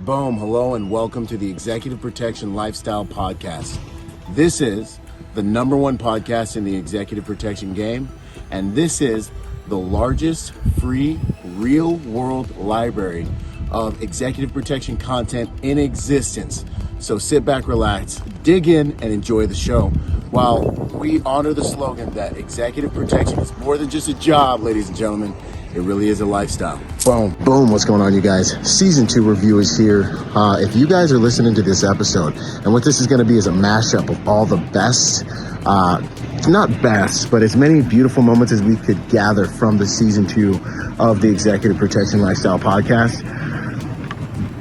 Boom, hello, and welcome to the Executive Protection Lifestyle Podcast. This is the #1 podcast in the executive protection game, and this is the largest free real-world library of executive protection content in existence. So sit back, relax, dig in, and enjoy the show. While we honor the slogan that executive protection is more than just a job, ladies and gentlemen, it really is a lifestyle. Boom. Boom. What's going on, you guys? Season 2 review is here. If you guys are listening to this episode, and what this is going to be is a mashup of all the best, not best, but as many beautiful moments as we could gather from the Season 2 of the Executive Protection Lifestyle Podcast.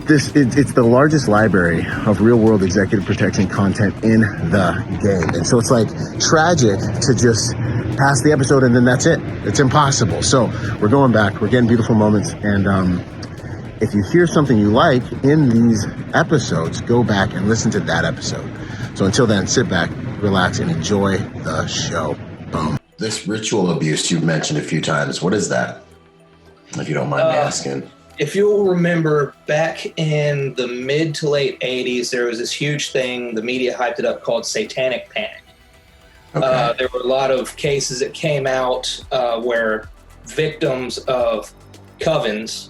It's the largest library of real-world executive protection content in the game. And so it's like tragic to just pass the episode and then that's it. It's impossible. So we're going back. We're getting beautiful moments. And if you hear something you like in these episodes, go back and listen to that episode. So until then, sit back, relax, and enjoy the show. Boom. This ritual abuse you've mentioned a few times, what is that? If you don't mind me asking. If you'll remember, back in the mid to late 80s, there was this huge thing, the media hyped it up, called Satanic Panic. Okay. There were a lot of cases that came out where victims of covens,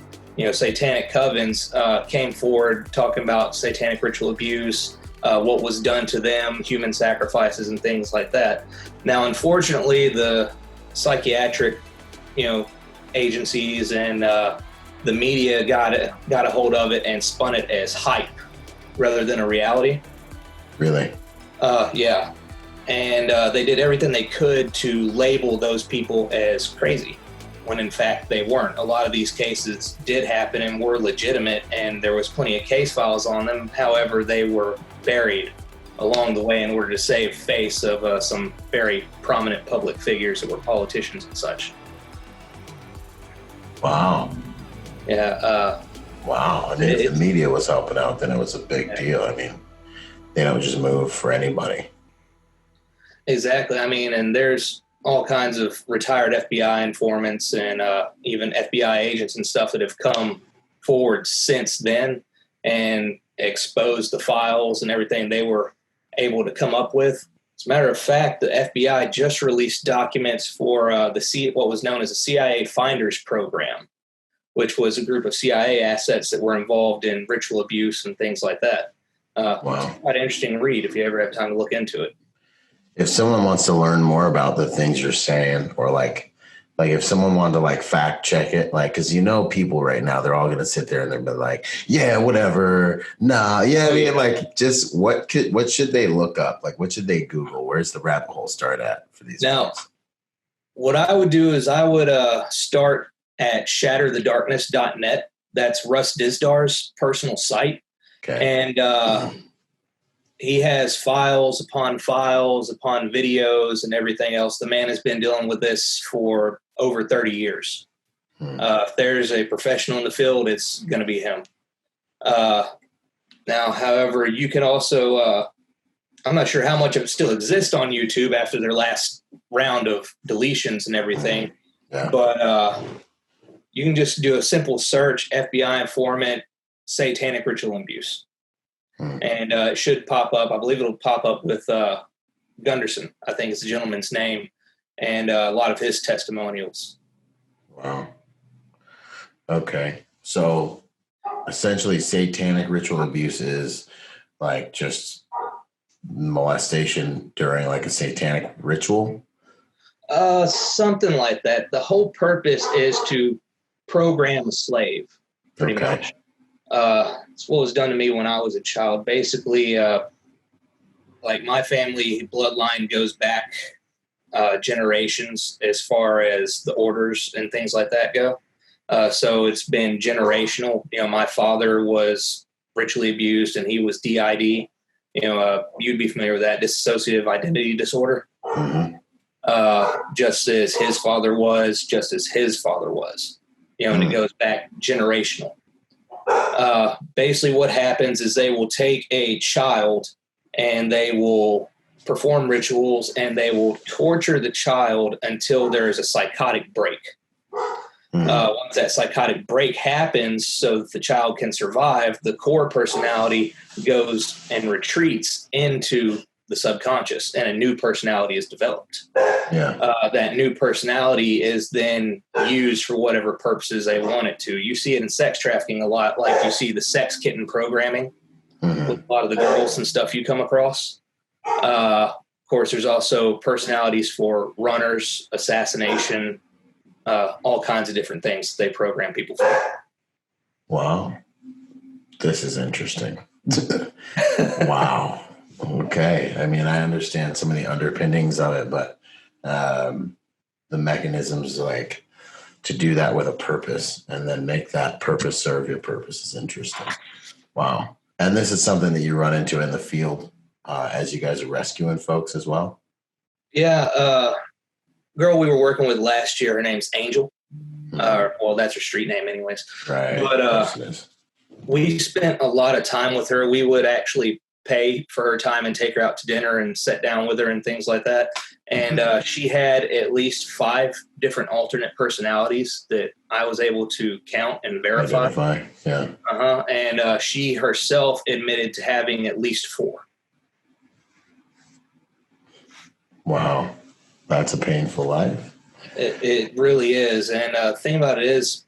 satanic covens, came forward talking about satanic ritual abuse, what was done to them, human sacrifices, and things like that. Now, unfortunately, the psychiatric, agencies and the media got a hold of it and spun it as hype rather than a reality. Really? Yeah. And they did everything they could to label those people as crazy, when in fact they weren't. A lot of these cases did happen and were legitimate, and there was plenty of case files on them. However, they were buried along the way in order to save face of some very prominent public figures that were politicians and such. Wow. Yeah. Wow. I mean, if the media was helping out, then it was a big deal. I mean, they don't just move for anybody. Exactly. I mean, and there's all kinds of retired FBI informants and even FBI agents and stuff that have come forward since then and exposed the files and everything they were able to come up with. As a matter of fact, the FBI just released documents for what was known as the CIA Finders Program, which was a group of CIA assets that were involved in ritual abuse and things like that. Wow. It's quite an interesting read if you ever have time to look into it. If someone wants to learn more about the things you're saying, or like if someone wanted to fact check it, because people right now, they're all going to sit there and they'll be like, yeah, whatever. Nah. Yeah. I mean, just what should they look up? What should they Google? Where's the rabbit hole start at for these Now, guys? What I would do is I would start at shatterthedarkness.net. That's Russ Disdar's personal site. Okay. And he has files upon videos and everything else. The man has been dealing with this for over 30 years. If there's a professional in the field, it's going to be him. Now, however, you can also, I'm not sure how much of it still exists on YouTube after their last round of deletions and everything. Yeah. But you can just do a simple search, FBI informant, satanic ritual abuse. And it should pop up. I believe it'll pop up with Gunderson, I think is the gentleman's name, and a lot of his testimonials. Wow. Okay. So essentially satanic ritual abuse is just molestation during a satanic ritual? Something like that. The whole purpose is to program a slave, pretty much. It's what was done to me when I was a child. Basically, my family bloodline goes back generations as far as the orders and things like that go. So it's been generational. My father was ritually abused and he was DID. You'd be familiar with that, dissociative identity disorder. Mm-hmm. Just as his father was, and it goes back generational. Basically what happens is they will take a child and they will perform rituals and they will torture the child until there is a psychotic break. Once that psychotic break happens so that the child can survive, the core personality goes and retreats into the subconscious, and a new personality is developed. That new personality is then used for whatever purposes they want it to. You see it in sex trafficking a lot, like you see the sex kitten programming with a lot of the girls and stuff you come across. Of course, there's also personalities for runners, assassination, all kinds of different things they program people for. Wow. This is interesting. Wow. Okay. I mean, I understand some of the underpinnings of it, but the mechanisms like to do that with a purpose and then make that purpose serve your purpose is interesting. Wow. And this is something that you run into in the field as you guys are rescuing folks as well? Yeah. Girl we were working with last year, her name's Angel. Well, that's her street name anyways. Right. But we spent a lot of time with her. We would actually pay for her time and take her out to dinner and sit down with her and things like that. And she had at least 5 different alternate personalities that I was able to count and verify. Yeah. And she herself admitted to having at least 4. Wow. That's a painful life. It really is. And the thing about it is,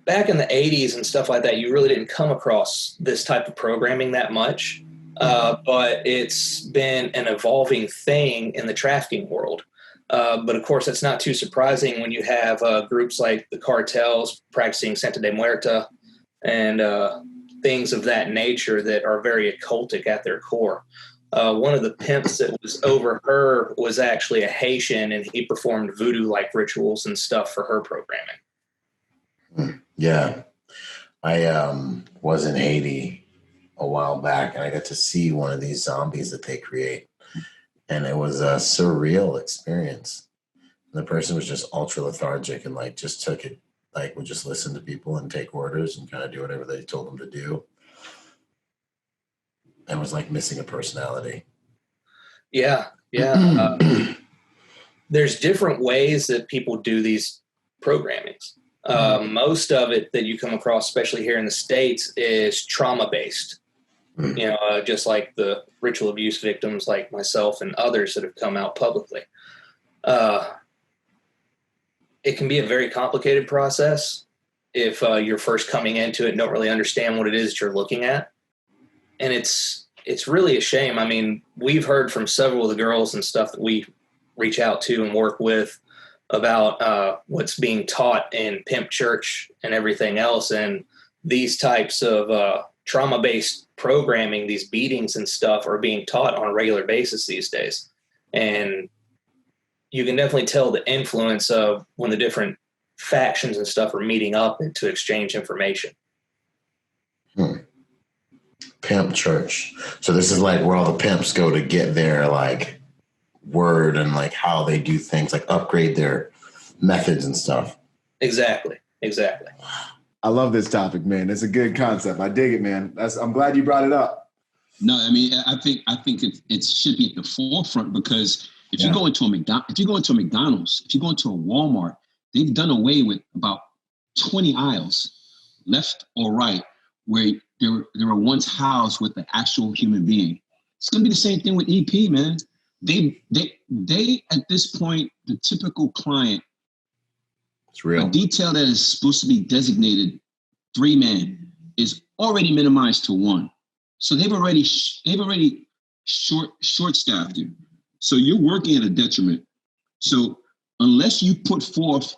back in the 80s and stuff like that, you really didn't come across this type of programming that much. But it's been an evolving thing in the trafficking world. But of course, that's not too surprising when you have groups like the cartels practicing Santa de Muerta and things of that nature that are very occultic at their core. One of the pimps that was over her was actually a Haitian, and he performed voodoo-like rituals and stuff for her programming. Yeah. I was in Haiti a while back, and I got to see one of these zombies that they create. And it was a surreal experience. And the person was just ultra lethargic and just took it, would just listen to people and take orders and kind of do whatever they told them to do. And was missing a personality. Yeah. There's different ways that people do these programmings. Most of it that you come across, especially here in the States, is trauma-based. Just like the ritual abuse victims like myself and others that have come out publicly. It can be a very complicated process if you're first coming into it and don't really understand what it is that you're looking at. And it's really a shame. I mean, we've heard from several of the girls and stuff that we reach out to and work with about what's being taught in pimp church and everything else. And these types of trauma-based programming, these beatings and stuff are being taught on a regular basis these days. And you can definitely tell the influence of when the different factions and stuff are meeting up to exchange information. Pimp church. So this is where all the pimps go to get their word and how they do things, upgrade their methods and stuff. Exactly. I love this topic, man. It's a good concept. I dig it, man. I'm glad you brought it up. No, I mean, I think it should be at the forefront, because if you go into a McDonald's, if you go into a Walmart, they've done away with about 20 aisles, left or right, where they were once housed with the actual human being. It's gonna be the same thing with EP, man. They at this point, the typical client, it's real. A detail that is supposed to be designated 3-man is already minimized to 1. So they've already short-staffed you. So you're working at a detriment. So unless you put forth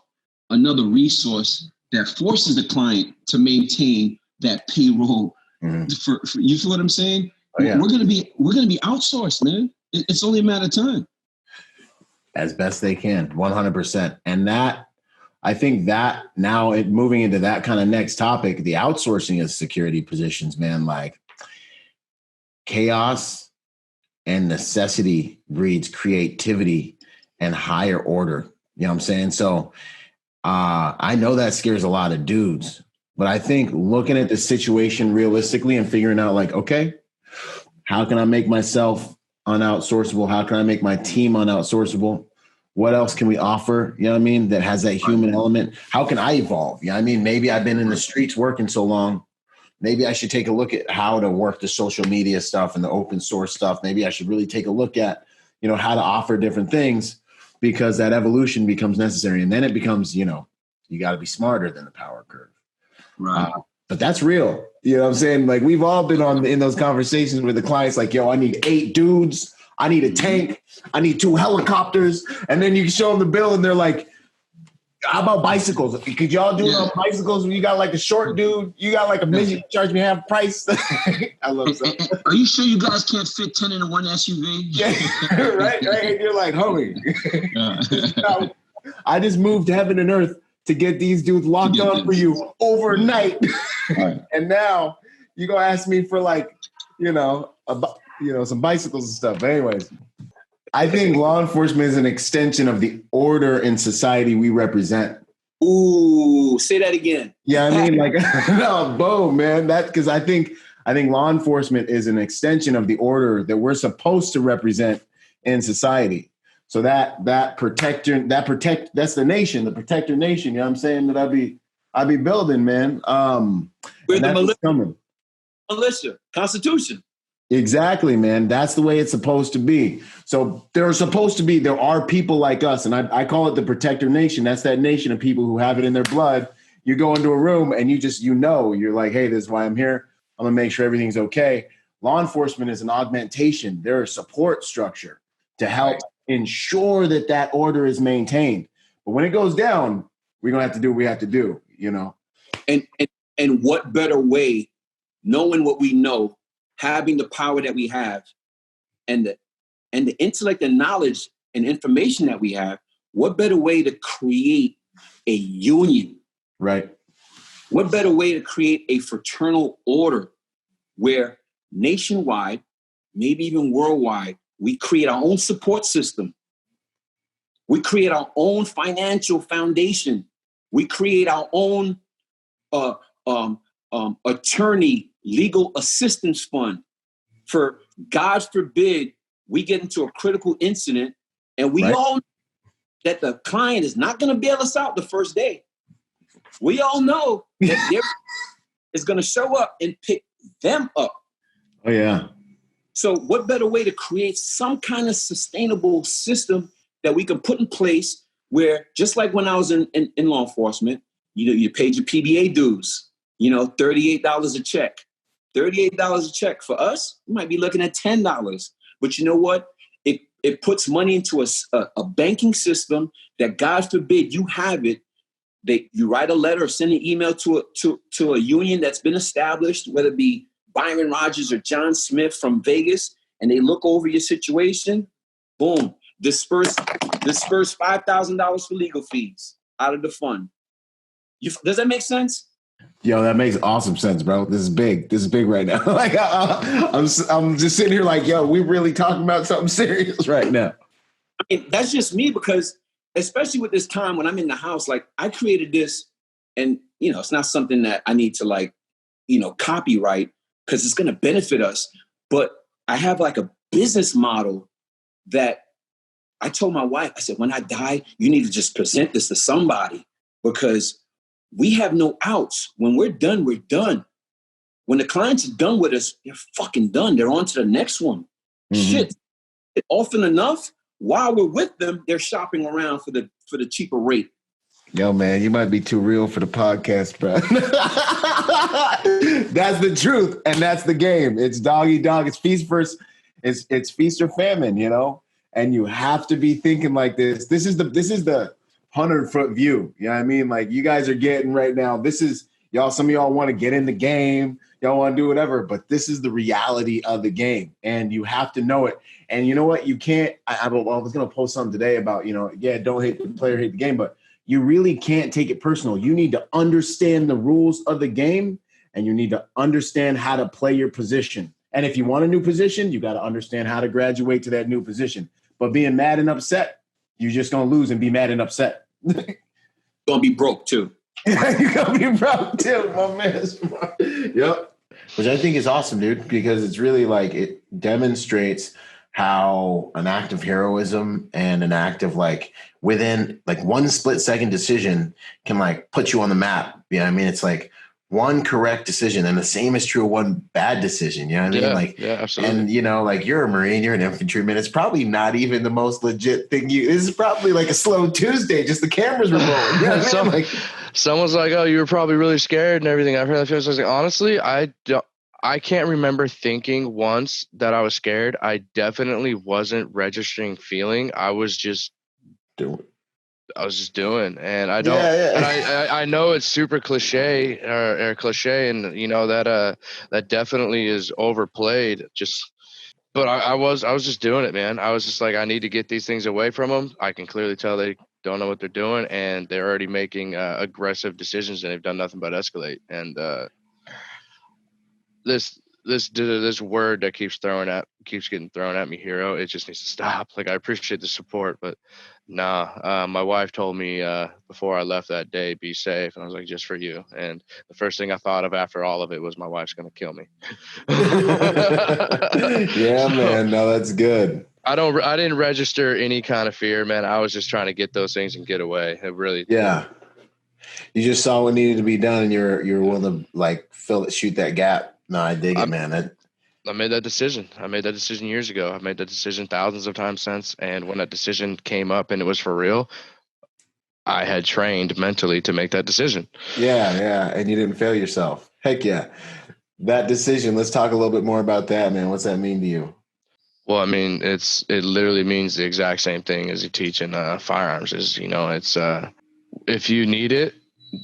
another resource that forces the client to maintain that payroll, for you feel what I'm saying? Oh, yeah. We're gonna be outsourced, man. It's only a matter of time. As best they can, 100%. And that, I think that now moving into that kind of next topic, the outsourcing of security positions, man, chaos and necessity breeds creativity and higher order. You know what I'm saying? So I know that scares a lot of dudes, but I think looking at the situation realistically and figuring out okay, how can I make myself unoutsourceable? How can I make my team unoutsourceable? What else can we offer? You know what I mean? That has that human element. How can I evolve? You know what I mean? Maybe I've been in the streets working so long. Maybe I should take a look at how to work the social media stuff and the open source stuff. Maybe I should really take a look at, how to offer different things, because that evolution becomes necessary. And then it becomes, you got to be smarter than the power curve. Right. But that's real. You know what I'm saying? Like, we've all been in those conversations with the clients, like, yo, I need 8 dudes. I need a tank. I need 2 helicopters. And then you show them the bill and they're like, how about bicycles? Could y'all do it on bicycles when you got like a short dude? You got like a midget, charge me half price. I love that. Are you sure you guys can't fit 10 in one SUV? Yeah, right. And you're like, homie, I just moved heaven and earth to get these dudes locked on for you overnight. Right. And now you're going to ask me for like, some bicycles and stuff. But anyways, I think law enforcement is an extension of the order in society we represent. Ooh, say that again. Yeah, I mean, like, no, boom, man. Because I think law enforcement is an extension of the order that we're supposed to represent in society. So that's the nation, the protector nation. You know what I'm saying? That I'd be building, man. We're the militia, Constitution. Exactly, man. That's the way it's supposed to be. So there are people like us, and I call it the protector nation. That's that nation of people who have it in their blood. You go into a room and you're like, hey, this is why I'm here. I'm going to make sure everything's okay. Law enforcement is an augmentation. They're a support structure to help ensure that order is maintained. But when it goes down, we're going to have to do what we have to do, And what better way, knowing what we know, having the power that we have, and the intellect and knowledge and information that we have, what better way to create a union? Right. What better way to create a fraternal order where nationwide, maybe even worldwide, we create our own support system. We create our own financial foundation. We create our own attorney legal assistance fund for, God forbid, we get into a critical incident and we all know that the client is not going to bail us out the first day. We all know that they're is going to show up and pick them up. Oh, yeah. So what better way to create some kind of sustainable system that we can put in place where, just like when I was in law enforcement, you paid your PBA dues, $38 a check. $38 a check. For us, we might be looking at $10. But you know what? It puts money into a banking system that, God forbid, you have it. You write a letter or send an email to a union that's been established, whether it be Byron Rodgers or John Smith from Vegas, and they look over your situation. Boom. Disperse $5,000 for legal fees out of the fund. Does that make sense? Yo, that makes awesome sense, bro. This is big. This is big right now. Like, I'm just sitting here like, yo, we're really talking about something serious right now. I mean, that's just me, because especially with this time when I'm in the house, like, I created this, and, it's not something that I need to copyright, because it's going to benefit us. But I have like a business model that I told my wife, I said, when I die, you need to just present this to somebody, because we have no outs. When we're done, we're done. When the clients are done with us, they're fucking done. They're on to the next one. Mm-hmm. Shit. Often enough, while we're with them, they're shopping around for the cheaper rate. Yo, man, you might be too real for the podcast, bro. That's the truth, and that's the game. It's dog eat dog. It's feast first. It's feast or famine, And you have to be thinking like this. This is the 100-foot view. You know what I mean? Like, you guys are getting right now. This is y'all. Some of y'all want to get in the game. Y'all want to do whatever, but this is the reality of the game, and you have to know it. And you know what? You can't. I was going to post something today about don't hate the player, hate the game, but you really can't take it personal. You need to understand the rules of the game, and you need to understand how to play your position. And if you want a new position, you got to understand how to graduate to that new position. But being mad and upset, you're just going to lose and be mad and upset. Going to be broke too. You're going to be broke too, my man. Yep. Which I think is awesome, dude, because it's really like it demonstrates how an act of heroism and an act of like within like one split second decision can like put you on the map. You know what I mean? It's like one correct decision, and the same is true of one bad decision. You know what I mean? Like, yeah, absolutely. and you know, like you're a Marine, you're an infantryman. It's probably not even the most legit thing. This is probably like a slow Tuesday. Just the cameras were rolling. You know what I mean? Like, someone's like, "Oh, you were probably really scared and everything." I've heard that. I was like, honestly, I can't remember thinking once that I was scared. I definitely wasn't registering feeling. I was just doing, and I don't, and I know it's super cliche or cliche, and you know that definitely is overplayed. But I was just doing it, man. I was just like, I need to get these things away from them. I can clearly tell they don't know what they're doing, and they're already making aggressive decisions, and they've done nothing but escalate. And this word that keeps getting thrown at me, hero, it just needs to stop. Like, I appreciate the support, but nah. My wife told me before I left that day, be safe, and I was like, just for you. And the first thing I thought of after all of it was my wife's gonna kill me. Yeah, man. No, that's good. I didn't register any kind of fear, man. I was just trying to get those things and get away. It really, yeah. You just saw what needed to be done, and you're willing to like shoot that gap. No, I dig it, man. I made that decision. I made that decision years ago. I've made that decision thousands of times since. And when that decision came up and it was for real, I had trained mentally to make that decision. Yeah. And you didn't fail yourself. Heck yeah. That decision, let's talk a little bit more about that, man. What's that mean to you? Well, I mean, it literally means the exact same thing as you teach in firearms is, you know, it's if you need it,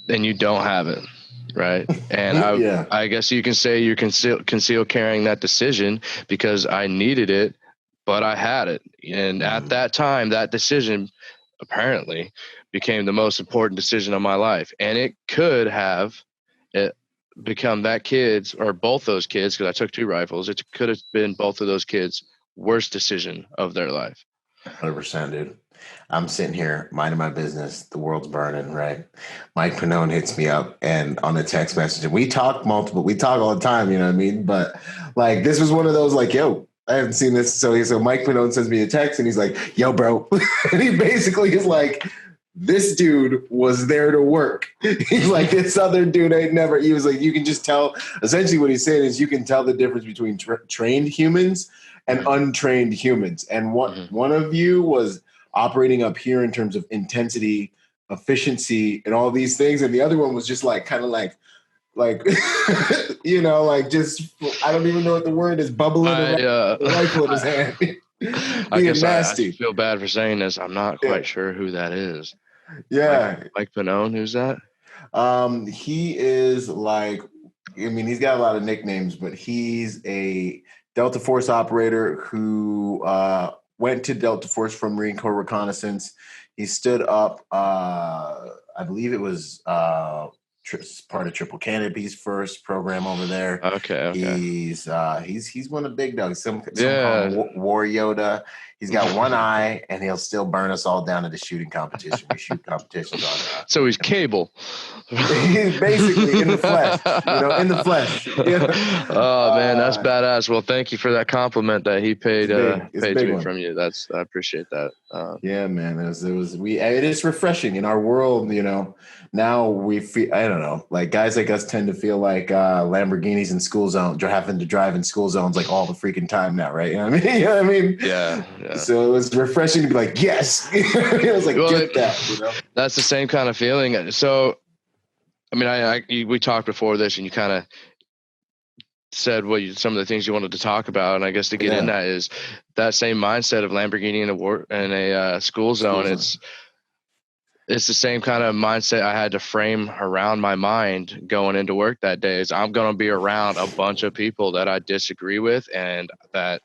then you don't have it. Right. And I guess you can say you're conceal carrying that decision because I needed it, but I had it. And at that time, that decision apparently became the most important decision of my life. And it could have become that kid's or both those kids, because I took 2 rifles. It could have been both of those kids' worst decision of their life. 100%, dude. I'm sitting here minding my business. The world's burning, right? Mike Penone hits me up and on a text message. And we talk all the time, you know what I mean? But like, this was one of those like, yo, I haven't seen this. So Mike Penone sends me a text and he's like, yo, bro. And he basically is like, this dude was there to work. He's like, this other dude he was like, you can just tell. Essentially what he's saying is you can tell the difference between trained humans and untrained humans. And one of you was operating up here in terms of intensity, efficiency, and all these things. And the other one was just like, kind of like, you know, like just, I don't even know what the word is, bubbling around the rifle in his hand. I guess nasty. I feel bad for saying this. I'm not quite sure who that is. Yeah. Mike Penone, who's that? He is like, I mean, he's got a lot of nicknames, but he's a Delta Force operator who went to Delta Force from Marine Corps Reconnaissance. He stood up, I believe it was part of Triple Canopy's first program over there. Okay. He's one of the big dogs. Some call him War Yoda. He's got one eye, and he'll still burn us all down at the shooting competition. We shoot competitions on. So he's Cable. He's basically in the flesh. You know, in the flesh. Oh man, that's badass. Well, thank you for that compliment that he paid to me from you. I appreciate that. Yeah, man. It is refreshing in our world. You know, now we feel, I don't know, like guys like us tend to feel like Lamborghinis in school zones, having to drive in school zones like all the freaking time now, right? You know what I mean? You know what I mean? Yeah. So it was refreshing to be like, yes. It was like, get that. You know? That's the same kind of feeling. So, I mean, we talked before this, and you kind of said some of the things you wanted to talk about, and I guess to get in that is that same mindset of Lamborghini in a school zone. It's the same kind of mindset I had to frame around my mind going into work that day. Is I'm going to be around a bunch of people that I disagree with, and that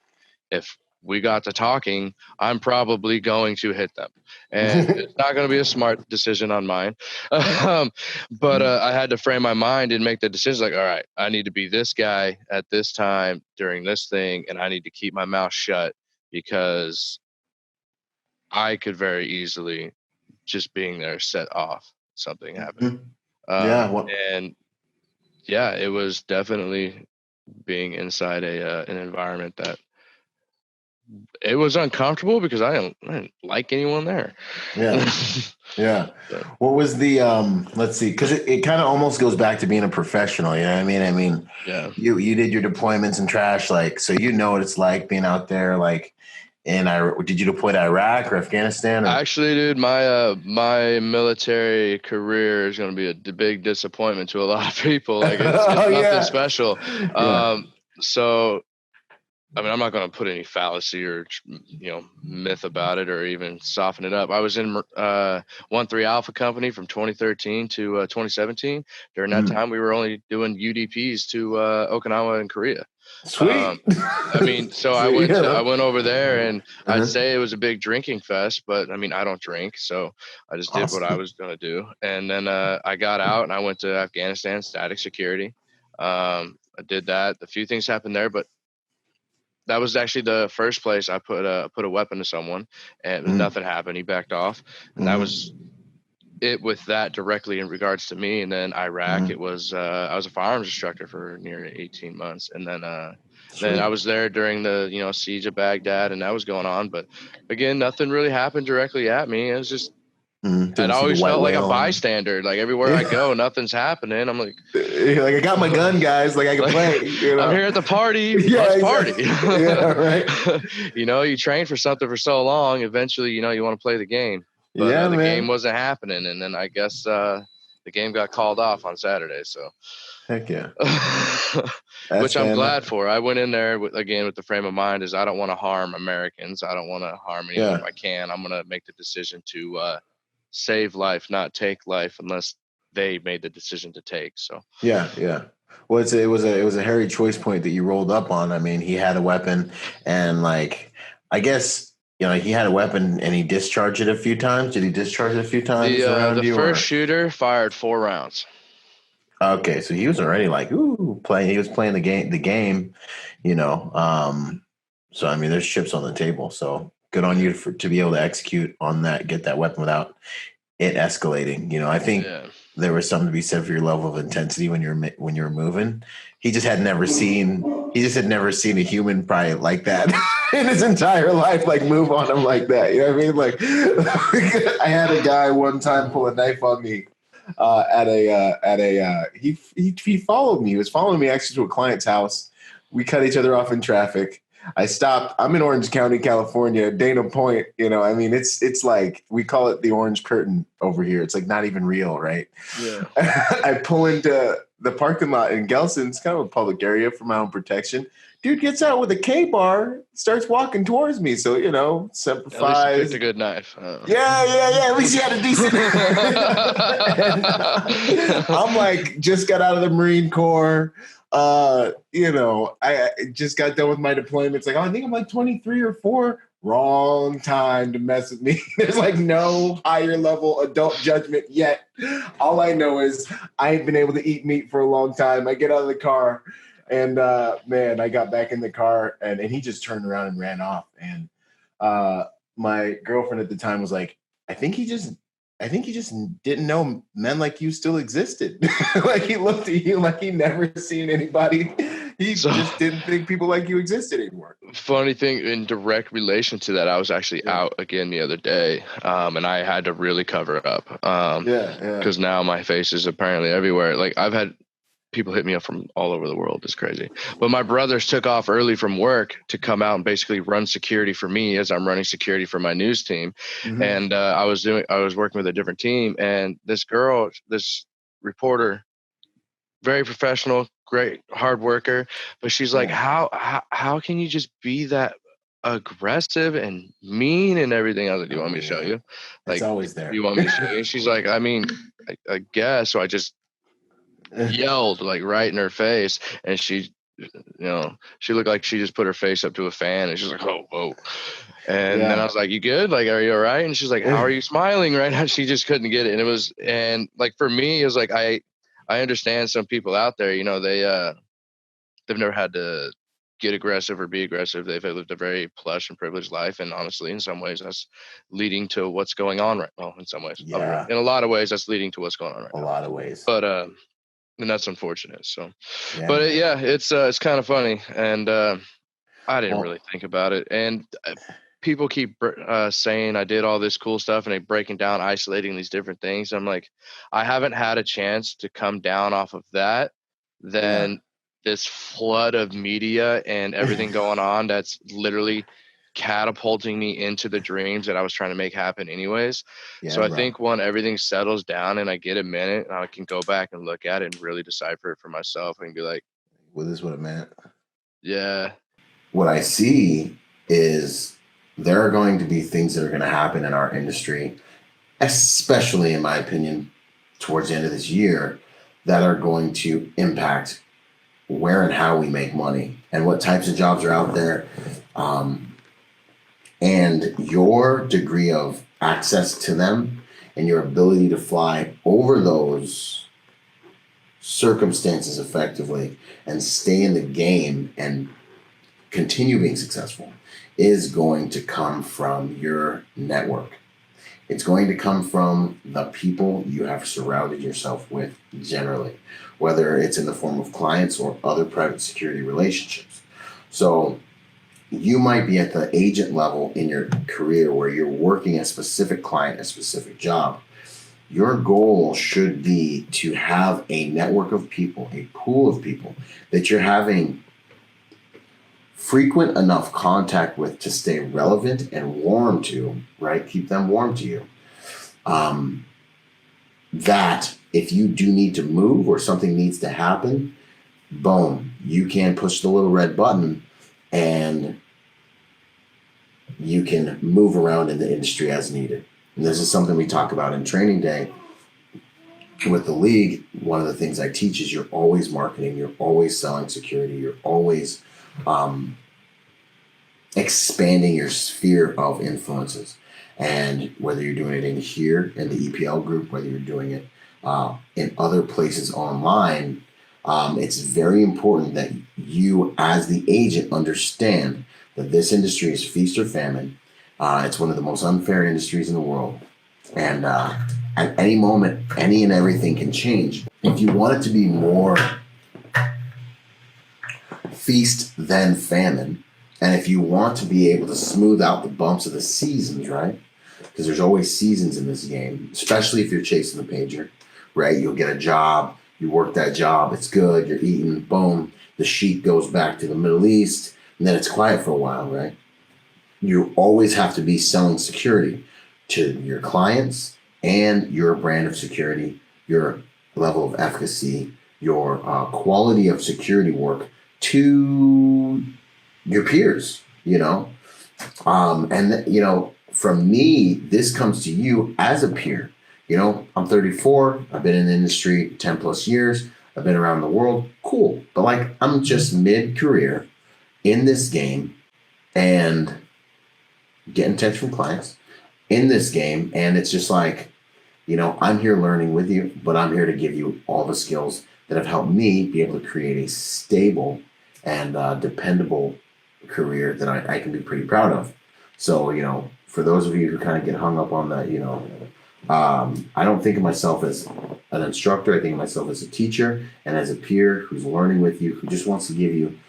if we got to talking, I'm probably going to hit them. And it's not going to be a smart decision on mine. But I had to frame my mind and make the decision like, all right, I need to be this guy at this time during this thing, and I need to keep my mouth shut because I could very easily, just being there, set off something happening. And it was definitely being inside an environment that it was uncomfortable because I didn't like anyone there. Yeah. Yeah. What was the let's see, because it kind of almost goes back to being a professional, you know what I mean? I mean, Yeah. you did your deployments and trash, like, so you know what it's like being out there, like, did you deploy to Iraq or Afghanistan? Or? Actually, dude, my military career is going to be a big disappointment to a lot of people. Like it's nothing special. So I mean, I'm not going to put any fallacy or myth about it or even soften it up. I was in 1-3 Alpha Company from 2013 to 2017. During that time, we were only doing UDPs to Okinawa and Korea. Sweet. I mean, so I went over there, and I'd say it was a big drinking fest, but I mean, I don't drink, so I just did what I was going to do. And then I got out and I went to Afghanistan, static security. I did that. A few things happened there, but that was actually the first place I put a weapon to someone, and nothing happened. He backed off, and that was it with that directly in regards to me. And then Iraq, it was I was a firearms instructor for nearly 18 months, and then I was there during the siege of Baghdad, and that was going on. But again, nothing really happened directly at me. It was just I'd always felt like a bystander. Like everywhere I go, nothing's happening. I'm like, I got my gun, guys. Like I can play. I'm here at the party. Let's party. Yeah, right. You train for something for so long. Eventually, you want to play the game. But the game wasn't happening, and then I guess the game got called off on Saturday. So, heck yeah. Which I'm glad for. I went in there with the frame of mind is I don't want to harm Americans. I don't want to harm anyone if I can. I'm going to make the decision to save life, not take life, unless they made the decision to take. So yeah. Well, it was a hairy choice point that you rolled up on. I mean, he had a weapon, and like I guess he had a weapon and he discharged it a few times. Did he discharge it a few times? The first shooter fired 4 rounds. Okay, so he was already like playing. He was playing the game. So I mean, there's chips on the table. So good on you to be able to execute on that, get that weapon without it escalating. I think there was something to be said for your level of intensity when you were moving. He just had never seen a human probably like that in his entire life, like move on him like that. You know what I mean? Like I had a guy one time pull a knife on me he followed me. He was following me actually to a client's house. We cut each other off in traffic. I stopped. I'm in Orange County, California, Dana Point. I mean, it's like we call it the orange curtain over here. It's like not even real, right? Yeah. I pull into the parking lot in Gelson. It's kind of a public area for my own protection. Dude gets out with a K-bar, starts walking towards me. So, Semper Fi. At least you picked a good knife. Yeah. At least you had a decent. I'm like, just got out of the Marine Corps. I just got done with my deployment. It's like, I think I'm like 23 or 4. Wrong time to mess with me. There's like no higher level adult judgment yet. All I know is I ain't been able to eat meat for a long time. I get out of the car and man, I got back in the car and he just turned around and ran off. And my girlfriend at the time was like, I think he just didn't know men like you still existed. Like he looked at you like he never seen anybody. He just didn't think people like you existed anymore. Funny thing, in direct relation to that, I was actually out again the other day, and I had to really cover up. Because now my face is apparently everywhere. Like I've had people hit me up from all over the world. It's crazy. But my brothers took off early from work to come out and basically run security for me as I'm running security for my news team. Mm-hmm. And I was working with a different team, and this reporter, very professional, great hard worker, but she's like, how can you just be that aggressive and mean and everything? I was like, do you want me to show you? Like, it's always there. You want me to show you? And she's like, I mean, I guess. So I just yelled like right in her face, and she looked like she just put her face up to a fan, and she's like, whoa. And then I was like, you good? Like, are you all right? And she's like, how are you smiling right now? She just couldn't get it. And like for me, it was like I understand some people out there, they've never had to get aggressive or be aggressive. They've lived a very plush and privileged life, and honestly, in some ways, that's leading to what's going on right now. In some ways, in a lot of ways, that's leading to what's going on right now. A lot of ways, but and that's unfortunate. So, but it's kind of funny, and I didn't really think about it. And people keep saying I did all this cool stuff and they breaking down, isolating these different things. I'm like, I haven't had a chance to come down off of that. Then this flood of media and everything going on that's literally catapulting me into the dreams that I was trying to make happen anyways. So I think when everything settles down and I get a minute, I can go back and look at it and really decipher it for myself and be like, well, this is what it meant. Yeah. What I see is there are going to be things that are going to happen in our industry, especially in my opinion, towards the end of this year, that are going to impact where and how we make money and what types of jobs are out there. And your degree of access to them and your ability to fly over those circumstances effectively and stay in the game and continue being successful is going to come from your network. It's going to come from the people you have surrounded yourself with generally, whether it's in the form of clients or other private security relationships. So you might be at the agent level in your career where you're working a specific client, a specific job. Your goal should be to have a network of people, a pool of people that you're having frequent enough contact with to stay relevant and warm to, right? Keep them warm to you. That if you do need to move or something needs to happen, boom, you can push the little red button and you can move around in the industry as needed. And this is something we talk about in training day with the league. One of the things I teach is you're always marketing, you're always selling security, you're always expanding your sphere of influences. And whether you're doing it in here in the EPL group, whether you're doing it in other places online, it's very important that you as the agent understand that this industry is feast or famine. It's one of the most unfair industries in the world. And at any moment, any and everything can change. If you want it to be more feast than famine, and if you want to be able to smooth out the bumps of the seasons, right? Because there's always seasons in this game, especially if you're chasing the pager, right? You'll get a job, you work that job, it's good, you're eating, boom, the sheet goes back to the Middle East, and then it's quiet for a while, right? You always have to be selling security to your clients and your brand of security, your level of efficacy, your quality of security work to your peers, and from me, this comes to you as a peer. I'm 34. I've been in the industry 10 plus years. I've been around the world. Cool. But I'm just mid-career in this game and getting attention from clients in this game. And it's just I'm here learning with you, but I'm here to give you all the skills that have helped me be able to create a stable and dependable career that I can be pretty proud of. So, for those of you who kind of get hung up on that, I don't think of myself as an instructor. I think of myself as a teacher and as a peer who's learning with you, who just wants to give you,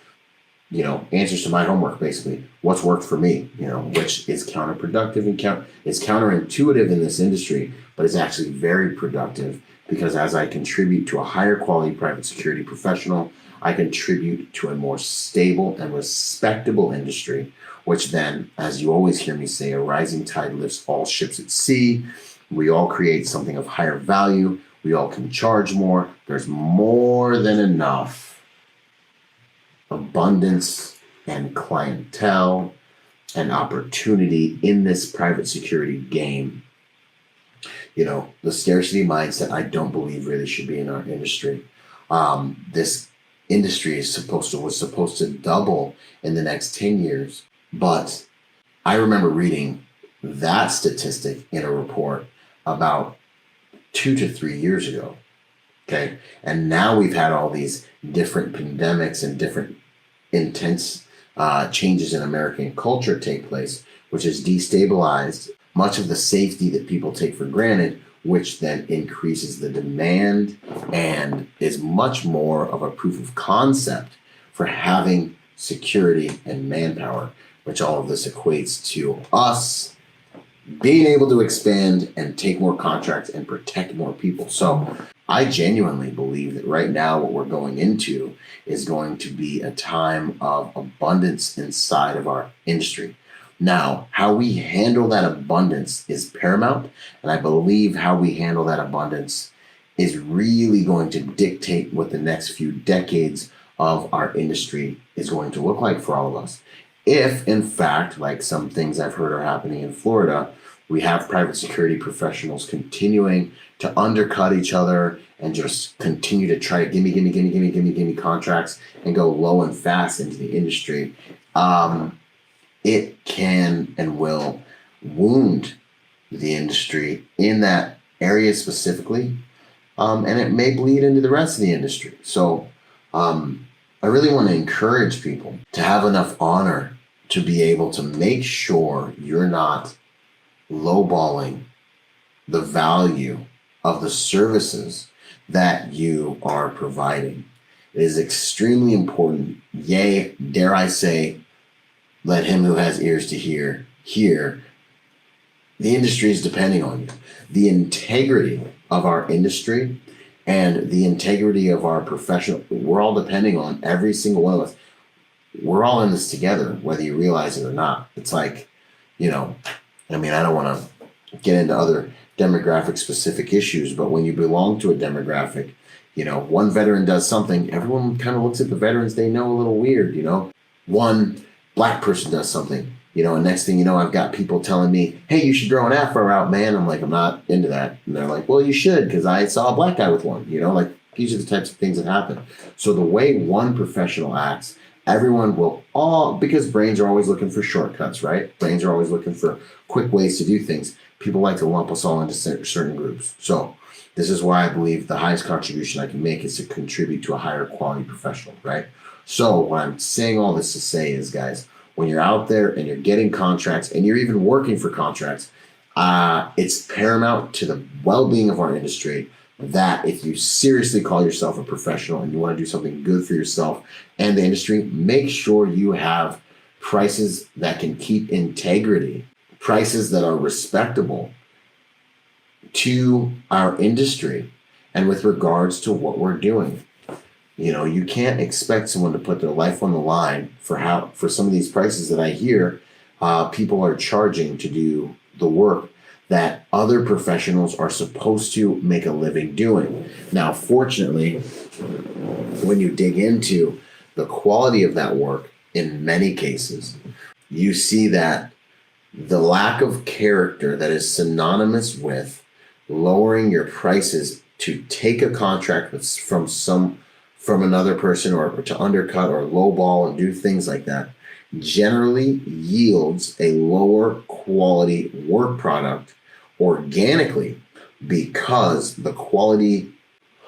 answers to my homework, basically. What's worked for me, which is counterproductive and it's counterintuitive in this industry, but it's actually very productive because as I contribute to a higher quality private security professional, I contribute to a more stable and respectable industry, which then, as you always hear me say, a rising tide lifts all ships at sea. We all create something of higher value. We all can charge more. There's more than enough abundance and clientele and opportunity in this private security game. The scarcity mindset, I don't believe really should be in our industry. This industry was supposed to double in the next 10 years. But I remember reading that statistic in a report about 2 to 3 years ago. Okay. And now we've had all these different pandemics and different intense changes in American culture take place, which has destabilized much of the safety that people take for granted, which then increases the demand and is much more of a proof of concept for having security, and manpower, which all of this equates to us being able to expand and take more contracts and protect more people. So I genuinely believe that right now what we're going into is going to be a time of abundance inside of our industry. Now, how we handle that abundance is paramount, and I believe how we handle that abundance is really going to dictate what the next few decades of our industry is going to look like for all of us. If, in fact, like some things I've heard are happening in Florida, we have private security professionals continuing to undercut each other and just continue to try to gimme contracts and go low and fast into the industry, it can and will wound the industry in that area specifically, and it may bleed into the rest of the industry. So I really want to encourage people to have enough honor to be able to make sure you're not lowballing the value of the services that you are providing. It is extremely important. Yea, dare I say, let him who has ears to hear, hear. The industry is depending on you. The integrity of our industry and the integrity of our professional, we're all depending on every single one of us. We're all in this together, whether you realize it or not. It's like, I don't want to get into other demographic specific issues, but when you belong to a demographic, one veteran does something, everyone kind of looks at the veterans they know a little weird, One black person does something, and next thing you know, I've got people telling me, hey, you should grow an afro out, man. I'm like, I'm not into that. And they're like, well, you should, because I saw a black guy with one, these are the types of things that happen. So the way one professional acts, everyone will because brains are always looking for shortcuts, right? Brains are always looking for quick ways to do things. People like to lump us all into certain groups. So this is why I believe the highest contribution I can make is to contribute to a higher quality professional, right? So what I'm saying all this to say is, guys, when you're out there and you're getting contracts and you're even working for contracts, it's paramount to the well-being of our industry that if you seriously call yourself a professional and you want to do something good for yourself and the industry, make sure you have prices that can keep integrity, prices that are respectable to our industry and with regards to what we're doing. You can't expect someone to put their life on the line for some of these prices that I hear people are charging to do the work that other professionals are supposed to make a living doing. Now, fortunately, when you dig into the quality of that work, in many cases, you see that the lack of character that is synonymous with lowering your prices to take a contract from another person or to undercut or lowball and do things like that generally yields a lower quality work product organically, because the quality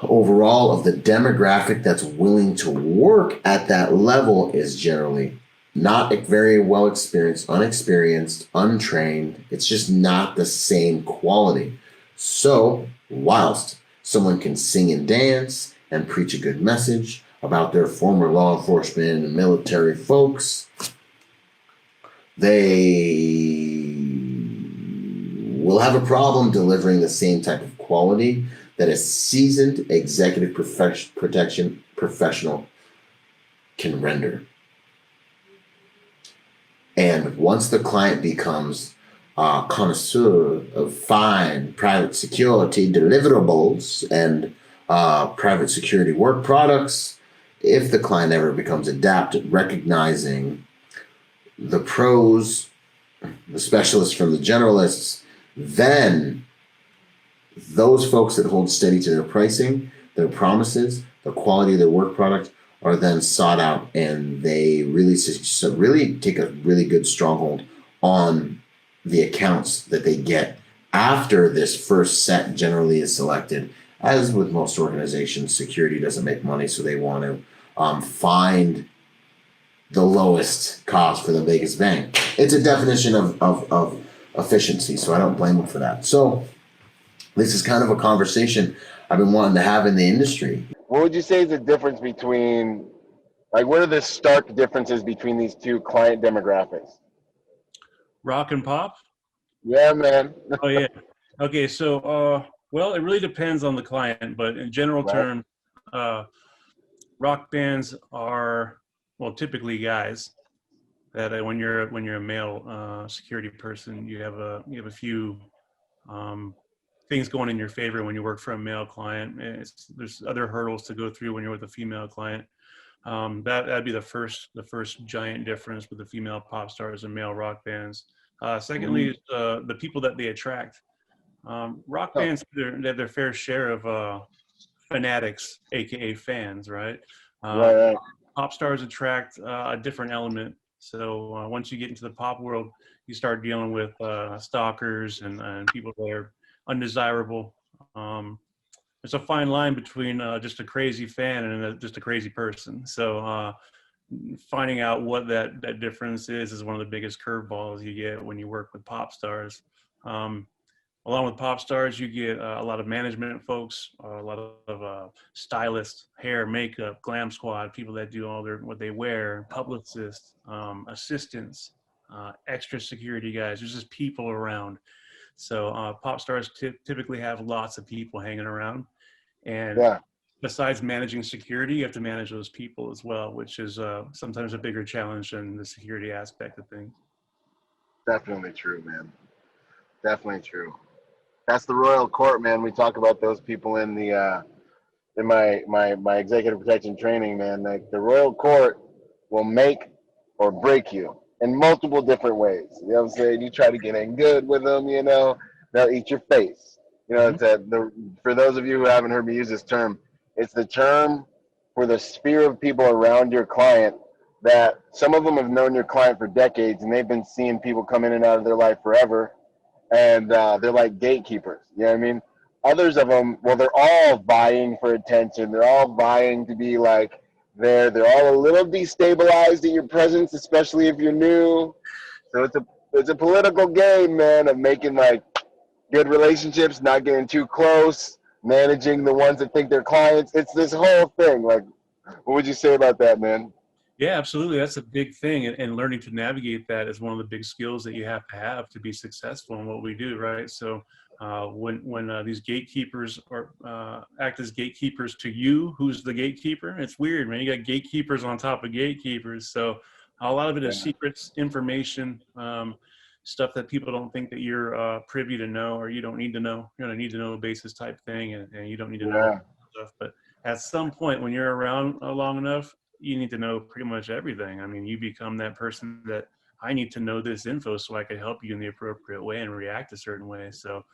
overall of the demographic that's willing to work at that level is generally not very well experienced, unexperienced, untrained. It's just not the same quality. So whilst someone can sing and dance and preach a good message about their former law enforcement and military folks, they will have a problem delivering the same type of quality that a seasoned executive protection professional can render. And once the client becomes a connoisseur of fine private security deliverables and private security work products, if the client ever becomes adept at recognizing the pros, the specialists from the generalists, then those folks that hold steady to their pricing, their promises, the quality of their work product are then sought out, and they really take a really good stronghold on the accounts that they get after this first set generally is selected. As with most organizations, security doesn't make money, so they want to find the lowest cost for the biggest bang. It's a definition of efficiency, so I don't blame them for that. So this is kind of a conversation I've been wanting to have in the industry. What would you say is the difference between Like, what are the stark differences between these two client demographics? Rock and pop? Yeah, man. Oh yeah. Okay, so well, it really depends on the client, but in general Right. terms, rock bands are, well, typically guys that when you're a male security person, you have a few things going in your favor when you work for a male client. There's other hurdles to go through when you're with a female client. That'd be the first giant difference with the female pop stars and male rock bands. Secondly, the people that they attract. Rock bands, they have their fair share of fanatics, aka fans, right? Right. Pop stars attract a different element. So once you get into the pop world, you start dealing with stalkers and people that are undesirable. There's a fine line between just a crazy fan and just a crazy person. So finding out what that difference is one of the biggest curveballs you get when you work with pop stars. Along with pop stars, you get a lot of management folks, a lot of stylists, hair, makeup, glam squad, people that do all what they wear, publicists, assistants, extra security guys. There's just people around. So pop stars typically have lots of people hanging around. And besides managing security, you have to manage those people as well, which is sometimes a bigger challenge than the security aspect of things. Definitely true, man. Definitely true. That's the royal court, man. We talk about those people in the in my executive protection training, man. Like, the royal court will make or break you in multiple different ways. You know what I'm saying? You try to get in good with them, you know, they'll eat your face. You know, it's for those of you who haven't heard me use this term, it's the term for the sphere of people around your client that some of them have known your client for decades and they've been seeing people come in and out of their life forever. And they're like gatekeepers, you know what I mean? Others of them, well, they're all vying for attention. They're all vying to be like, they're all a little destabilized at your presence, especially if you're new. So it's a political game, man, of making like good relationships, not getting too close, managing the ones that think they're clients. It's this whole thing. Like, what would you say about that, man? Yeah, absolutely. That's a big thing. And learning to navigate that is one of the big skills that you have to be successful in what we do, right? So when these gatekeepers act as gatekeepers to you, who's the gatekeeper? It's weird, man. You got gatekeepers on top of gatekeepers. So a lot of it is secrets, information, stuff that people don't think that you're privy to know, or you don't need to know. You're on a need to know basis type thing, and you don't need to know stuff. But at some point when you're around long enough, you need to know pretty much everything. I mean, you become that person that I need to know this info so I can help you in the appropriate way and react a certain way. So,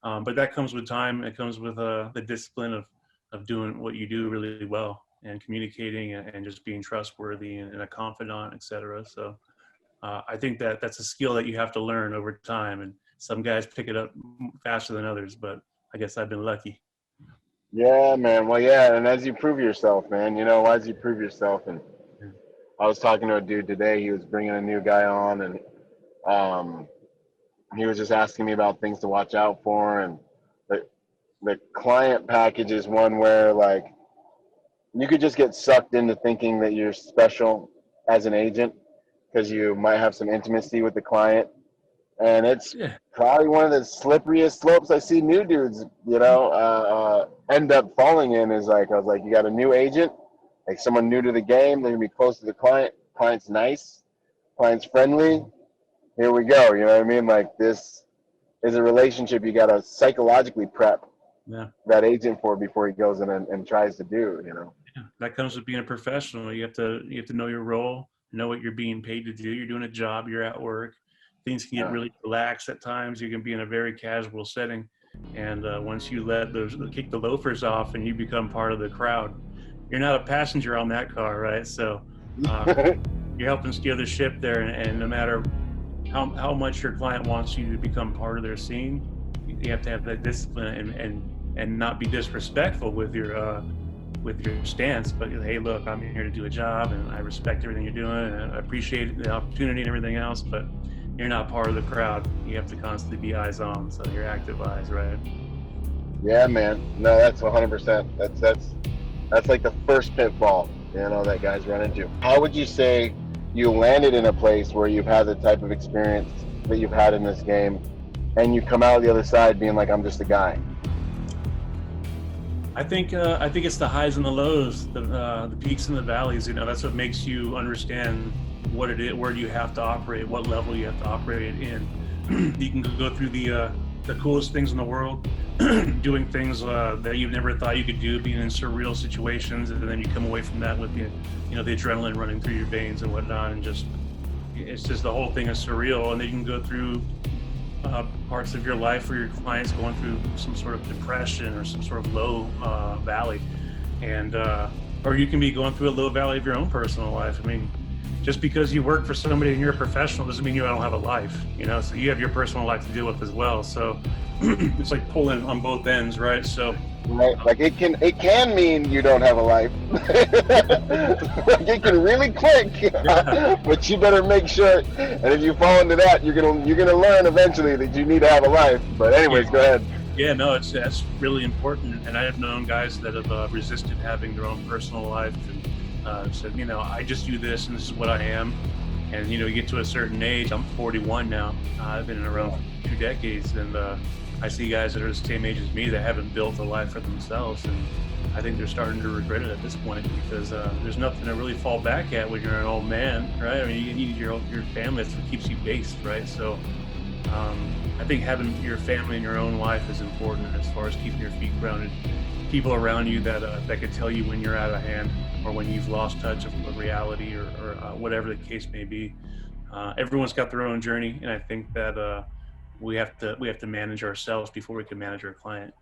but that comes with time. It comes with the discipline of doing what you do really well and communicating and just being trustworthy and a confidant, et cetera. So I think that's a skill that you have to learn over time. And some guys pick it up faster than others, but I guess I've been lucky. Yeah, man. Well, yeah, and as you prove yourself, man, you know, as you prove yourself. And I was talking to a dude today. He was bringing a new guy on, and he was just asking me about things to watch out for. And the client package is one where, like, you could just get sucked into thinking that you're special as an agent because you might have some intimacy with the client. And it's probably one of the slipperiest slopes I see new dudes, you know, end up falling in. Is like, I was like, you got a new agent, like someone new to the game, they're gonna be close to the client. Client's nice, client's friendly. Here we go. You know what I mean? Like, this is a relationship you gotta psychologically prep that agent for before he goes in and tries to do. You know. Yeah, that comes with being a professional. You have to know your role, know what you're being paid to do. You're doing a job. You're at work. Things can get really relaxed at times. You can be in a very casual setting. And once you kick the loafers off and you become part of the crowd, you're not a passenger on that car, right? So you're helping steer the ship there. And no matter how much your client wants you to become part of their scene, you have to have that discipline and not be disrespectful with your stance, but hey, look, I'm here to do a job and I respect everything you're doing and I appreciate the opportunity and everything else, but you're not part of the crowd. You have to constantly be eyes on, so you're active eyes, right? Yeah, man. No, that's 100%. That's like the first pitfall that guys run into. How would you say you landed in a place where you've had the type of experience that you've had in this game, and you come out the other side being like, I'm just a guy? I think it's the highs and the lows, the peaks and the valleys. That's what makes you understand what it is, where you have to operate, what level you have to operate in. You can go through the coolest things in the world, doing things that you've never thought you could do, being in surreal situations, and then you come away from that with the adrenaline running through your veins and whatnot, and it's just the whole thing is surreal. And then you can go through parts of your life where your client's going through some sort of depression or some sort of low valley, and or you can be going through a low valley of your own personal life. I mean, just because you work for somebody and you're a professional doesn't mean you don't have a life, so you have your personal life to deal with as well. So it's like pulling on both ends, right? So right, like it can mean you don't have a life. Like it can really click, but you better make sure. And if you fall into that, you're gonna learn eventually that you need to have a life. But anyways, go ahead. Yeah, no, that's really important. And I have known guys that have resisted having their own personal life and said, I just do this and this is what I am. And you get to a certain age. I'm 41 now. I've been around for 2 decades, and I see guys that are the same age as me that haven't built a life for themselves, and I think they're starting to regret it at this point, because there's nothing to really fall back at when you're an old man, right? I mean, you need your family. That's what keeps you based, right? So I think having your family and your own life is important as far as keeping your feet grounded. People around you that could tell you when you're out of hand or when you've lost touch of reality or whatever the case may be. Everyone's got their own journey, and I think that we have to manage ourselves before we can manage our client.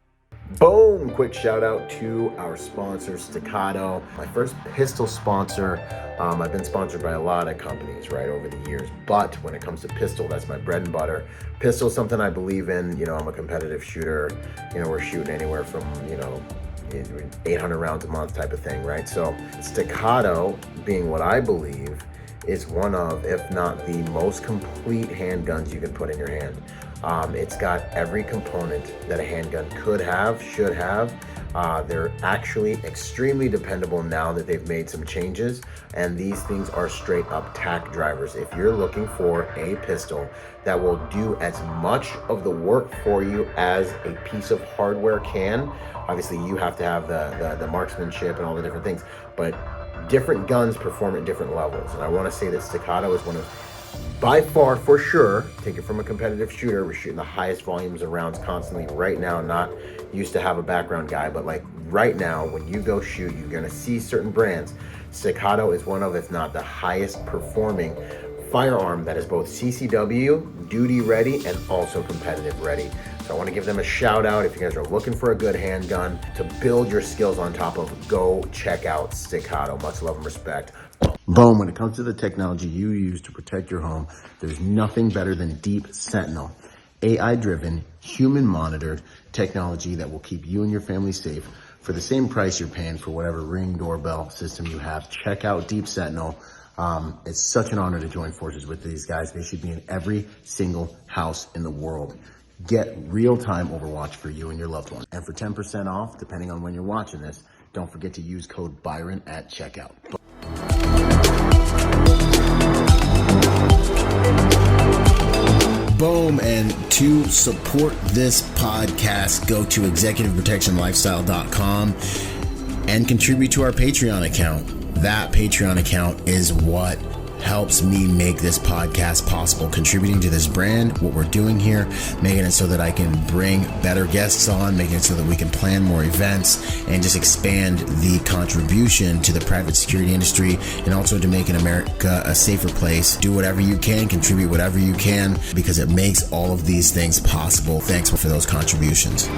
Boom! Quick shout out to our sponsor, Staccato. My first pistol sponsor. I've been sponsored by a lot of companies, right, over the years. But when it comes to pistol, that's my bread and butter. Pistol is something I believe in. I'm a competitive shooter. We're shooting anywhere from, 800 rounds a month type of thing, right? So Staccato, being what I believe, is one of, if not the most complete handguns you can put in your hand. It's got every component that a handgun could have, should have. They're actually extremely dependable now that they've made some changes, and these things are straight up tack drivers. If you're looking for a pistol that will do as much of the work for you as a piece of hardware can, obviously you have to have the marksmanship and all the different things, but different guns perform at different levels. And I want to say that Staccato is one of, by far, for sure, take it from a competitive shooter, we're shooting the highest volumes of rounds constantly right now. Not used to have a background guy, but like right now, when you go shoot, you're gonna see certain brands. Staccato is one of, if not the highest performing firearm that is both CCW, duty ready, and also competitive ready. So I want to give them a shout out. If you guys are looking for a good handgun to build your skills on top of, go check out Staccato. Much love and respect. Boom. When it comes to the technology you use to protect your home, there's nothing better than Deep Sentinel. AI-driven, human-monitored technology that will keep you and your family safe for the same price you're paying for whatever Ring doorbell system you have. Check out Deep Sentinel. It's such an honor to join forces with these guys. They should be in every single house in the world. Get real-time Overwatch for you and your loved one. And for 10% off, depending on when you're watching this, don't forget to use code Byron at checkout. Boom. And to support this podcast, go to executiveprotectionlifestyle.com and contribute to our Patreon account. That Patreon account is what helps me make this podcast possible, contributing to this brand, what we're doing here, making it so that I can bring better guests on, making it so that we can plan more events and just expand the contribution to the private security industry, and also to making America a safer place. Do whatever you can, contribute whatever you can, because it makes all of these things possible. Thanks for those contributions.